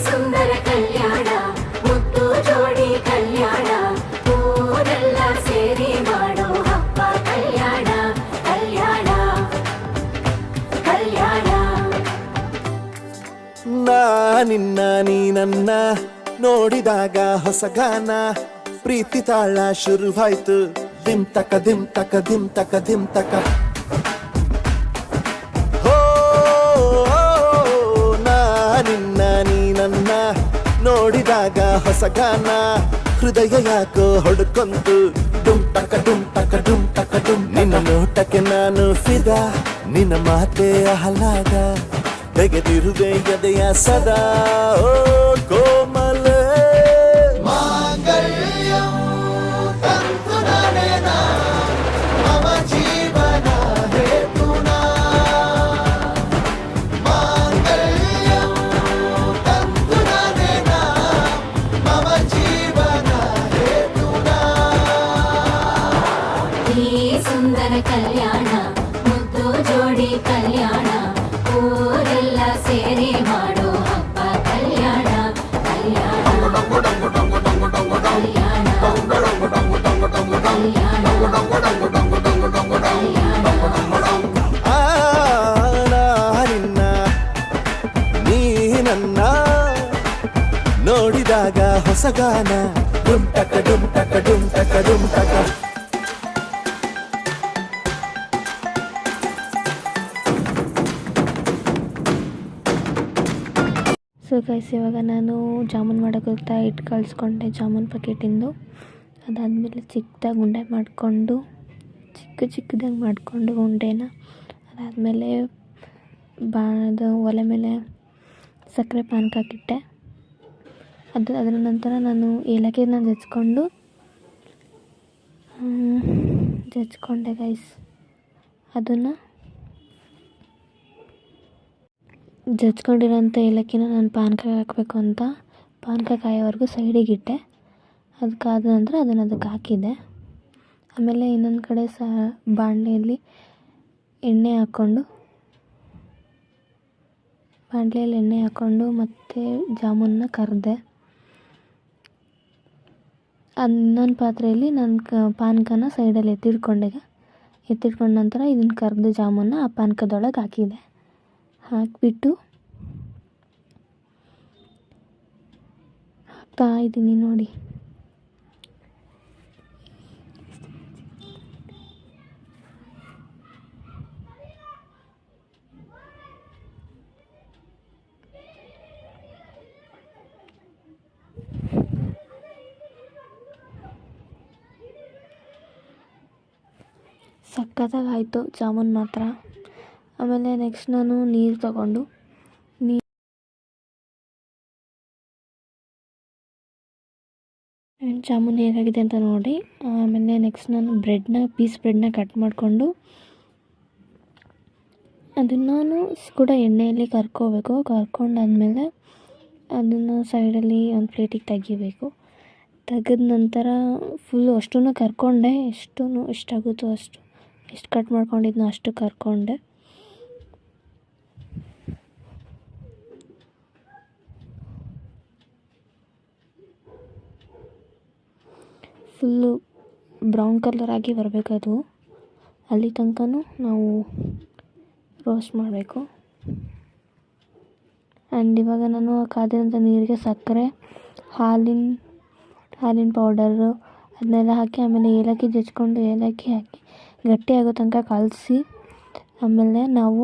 ಸುಂದರ ಕಲ್ಯಾಣ ಮುತ್ತು ಜೋಡಿ ಕಲ್ಯಾಣ ಊರೆಲ್ಲ ಸೇರಿ ಮಾಡೋ ಹಬ್ಬ ಕಲ್ಯಾಣ ಕಲ್ಯಾಣ ಕಲ್ಯಾಣ. ನಿನ್ನ ನೀ ನನ್ನ ನೋಡಿದಾಗ ಹೊಸಗಾನ ಪ್ರೀತಿ ತಾಳ ಶುರುವಾಯ್ತು ದಿಮ್ ತಕ ದಿಮ್ ತಕ ದಿಮ್ ತಕ ದಿಮ್ ತಕ. ನಿನ್ನ ನೀ ನನ್ನ ನೋಡಿದಾಗ ಹೊಸಗಾನ ಹೃದಯ ಯಾಕೋ ಹೊಡ್ಕೊಂತು ಡುಮ್ ಟಕ ಡುಮ್ ಟಕ ಡುಮ್ ಟಕ ಡುಮ್. ನಿನ್ನ ನೋಟಕ್ಕೆ ನಾನು ಫಿದಾ ನಿನ್ನ ಮಾತೆ ಆಹ್ಲಾದ ತೆಗೆದಿರುವೆ ಎದೆಯ ಸದಾ ಓ ಕೋಮಲ ಮಾಂಗಲ್ಯಂ ತಂತು ನಾನೇನ ಮಮ ಜೀವನ ಹೇತುನಾ ಮಾಂಗಲ್ಯಂ ತಂತು ನಾನೇನ ಮಮ ಜೀವನ ಹೇತುನಾ. ಈ ಸುಂದರ ಕಲ್ಯಾಣ ಮುದ್ದು ಜೋಡಿ ಕಲ್ಯಾಣ ಊರೆಲ್ಲ ಸೇರಿ ಮಾಡೋ ಹಬ್ಬ ಕಲ್ಯಾಣ ಕಲ್ಯಾಣ ಕಲ್ಯಾಣ ನಿನ್ನ ನೀ ನನ್ನ ನೋಡಿದಾಗ ಹೊಸಗಾನ ಡುಮ್ ಟಕ ಡುಮ್ ಟಕ ಡುಮ್ ಟಕ ಡುಮ್ ಟಕ. ಸೊ ಗೈಸ್, ಇವಾಗ ನಾನು ಜಾಮೂನ್ ಮಾಡೋಕ್ಕೋಗ್ತಾ ಇಟ್ಟು ಕಳಿಸ್ಕೊಂಡೆ ಜಾಮೂನ್ ಪ್ಯಾಕೆಟಿಂದು. ಅದಾದಮೇಲೆ ಚಿಕ್ಕದಾಗಿ ಉಂಡೆ ಮಾಡಿಕೊಂಡು ಚಿಕ್ಕದಾಗಿ ಮಾಡಿಕೊಂಡು ಉಂಡೆನ ಅದಾದಮೇಲೆ ಒಲೆ ಮೇಲೆ ಸಕ್ಕರೆ ಪಾನಕ ಹಾಕಿಟ್ಟೆ. ಅದರ ನಂತರ ನಾನು ಏಲಕ್ಕಿನ ಜಜ್ಕೊಂಡೆ ಗೈಸ್. ಅದನ್ನು ಜಜ್ಕೊಂಡಿರೋಂಥ ಏಲಕ್ಕಿನ ನಾನು ಪಾನಕ ಹಾಕಬೇಕು ಅಂತ ಪಾನಕ ಕಾಯೋವರೆಗೂ ಸೈಡಿಗೆ ಇಟ್ಟೆ. ಅದಕ್ಕಾದ ನಂತರ ಅದಕ್ಕೆ ಹಾಕಿದ್ದೆ. ಆಮೇಲೆ ಇನ್ನೊಂದು ಕಡೆ ಬಾಣಲೆಯಲ್ಲಿ ಎಣ್ಣೆ ಹಾಕ್ಕೊಂಡು ಮತ್ತು ಜಾಮೂನನ್ನ ಕರೆದೆ. ಇನ್ನೊಂದು ಪಾತ್ರೆಯಲ್ಲಿ ನಾನು ಪಾನಕನ ಸೈಡಲ್ಲಿ ಎತ್ತಿಟ್ಕೊಂಡ ನಂತರ ಇದನ್ನು ಕರೆದು ಜಾಮೂನ ಆ ಪಾನಕದೊಳಗೆ ಹಾಕಿದೆ. ಹಾಕಿಬಿಟ್ಟು ಹಾಕ್ತಾ ಇದ್ದೀನಿ ನೋಡಿ. ಸಖತ್ತಾಗಿ ಆಯಿತು ಜಾಮೂನ್ ಮಾತ್ರ. ಆಮೇಲೆ ನೆಕ್ಸ್ಟ್ ನಾನು ನೀರು ತಗೊಂಡು ಜಾಮೂನ್ ಹೇಗಾಗಿದೆ ಅಂತ ನೋಡಿ. ಆಮೇಲೆ ನೆಕ್ಸ್ಟ್ ನಾನು ಬ್ರೆಡ್ನ ಕಟ್ ಮಾಡಿಕೊಂಡು ಅದನ್ನು ನಾನು ಕೂಡ ಎಣ್ಣೆಯಲ್ಲಿ ಕರ್ಕೊಂಡಾದ್ಮೇಲೆ ಅದನ್ನು ಸೈಡಲ್ಲಿ ಒಂದು ಪ್ಲೇಟಿಗೆ ತೆಗಿಬೇಕು. ತೆಗೆದ ನಂತರ ಫುಲ್ಲು ಅಷ್ಟೂ ಕರ್ಕೊಂಡೆ. ಎಷ್ಟಾಗುತ್ತೋ ಅಷ್ಟು, ಎಷ್ಟು ಕಟ್ ಮಾಡ್ಕೊಂಡಿದ್ನೋ ಅಷ್ಟು ಕರ್ಕೊಂಡೆ. ಫುಲ್ಲು ಬ್ರೌನ್ ಕಲರ್ ಆಗಿ ಬರಬೇಕು. ಅದು ಅಲ್ಲಿ ತನಕನೂ ನಾವು ರೋಸ್ಟ್ ಮಾಡಬೇಕು. ಆ್ಯಂಡ್ ಇವಾಗ ನಾನು ಕಾದಿರೋಂಥ ನೀರಿಗೆ ಸಕ್ಕರೆ, ಹಾಲಿನ ಪೌಡರು ಅದನ್ನೆಲ್ಲ ಹಾಕಿ ಆಮೇಲೆ ಏಲಕ್ಕಿ ಜಜ್ಕೊಂಡು ಏಲಕ್ಕಿ ಹಾಕಿ ಗಟ್ಟಿ ಆಗೋ ತನಕ ಕಲಸಿ ಆಮೇಲೆ ನಾವು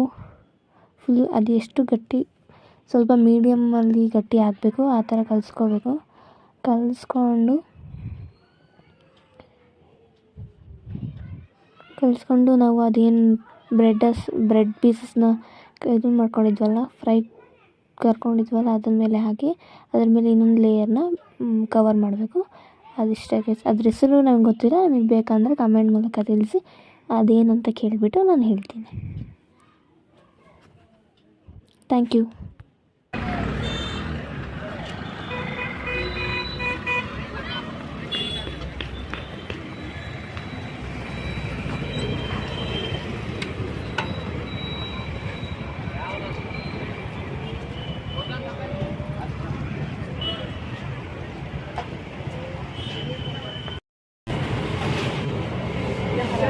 ಫುಲ್ ಅದು ಎಷ್ಟು ಗಟ್ಟಿ, ಸ್ವಲ್ಪ ಮೀಡಿಯಮ್ಮಲ್ಲಿ ಗಟ್ಟಿ ಆಗಬೇಕು ಆ ಥರ ಕಲಿಸ್ಕೊಂಡು ನಾವು ಅದೇನು ಬ್ರೆಡ್ ಪೀಸಸ್ನ ಇದನ್ನು ಮಾಡ್ಕೊಂಡಿದ್ವಲ್ಲ, ಕರ್ಕೊಂಡಿದ್ವಲ್ಲ ಅದ್ರ ಮೇಲೆ ಹಾಕಿ ಅದ್ರ ಮೇಲೆ ಇನ್ನೊಂದು ಲೇಯರ್ನ ಕವರ್ ಮಾಡಬೇಕು. ಅದಿಷ್ಟೇ ಗೈಸ್. ಅದ್ರ ಹೆಸರು ನನಗೆ ಗೊತ್ತಿಲ್ಲ, ನಿಮಗೆ ಬೇಕಂದರೆ ಕಮೆಂಟ್ ಮೂಲಕ ತಿಳಿಸಿ. ಅದೇನಂತ ಕೇಳಿಬಿಟ್ಟು ನಾನು ಹೇಳ್ತೀನಿ. Thank you.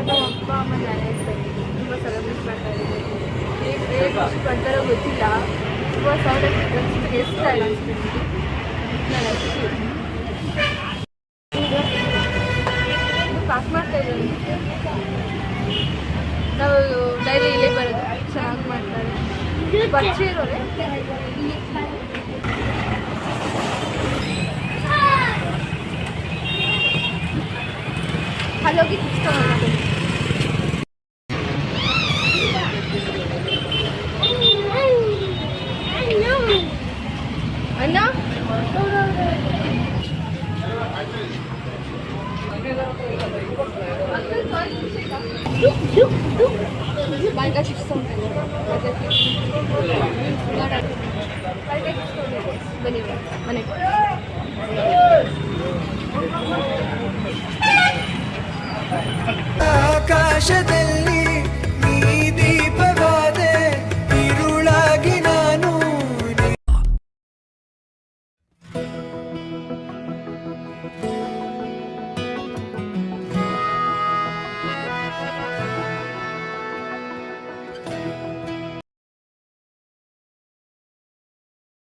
ಅಪ್ಪ ಅಮ್ಮ ತುಂಬ ಸೆಲೆಬ್ರೇಟ್ ಮಾಡ್ತಾ ಇದ್ದೀವಿ. ಹೇಗೆ ಖುಷಿ ಪಡ್ತಾರೋ ಗೊತ್ತಿಲ್ಲ. ತುಂಬ ಸೌಂಡ್ ಆಗ್ತಿದೆ, ಎಷ್ಟು ಅನಿಸ್ತಿದ್ದೀನಿ ಪಾಸ್ ಮಾಡ್ತಾ ಇದ್ದೀನಿ. ನಾವು ಡೈಲಿ ಇಲ್ಲೇ ಬರೋದು, ಚೆನ್ನಾಗಿ ಮಾಡ್ತಾರೆ. ಪರಿಚಯ ಇರೋರೆ ಅಲ್ಲೋಗಿ ತಿಳ್ಸ್ಕೊಂಡು ಅಣ್ಣ ಬಾಯ್ಗ ಚಿಪ್ಸ್ಕೊಂಡು ಬನ್ನಿ ಮನೆಗೆ. ಆಕಾಶದೇ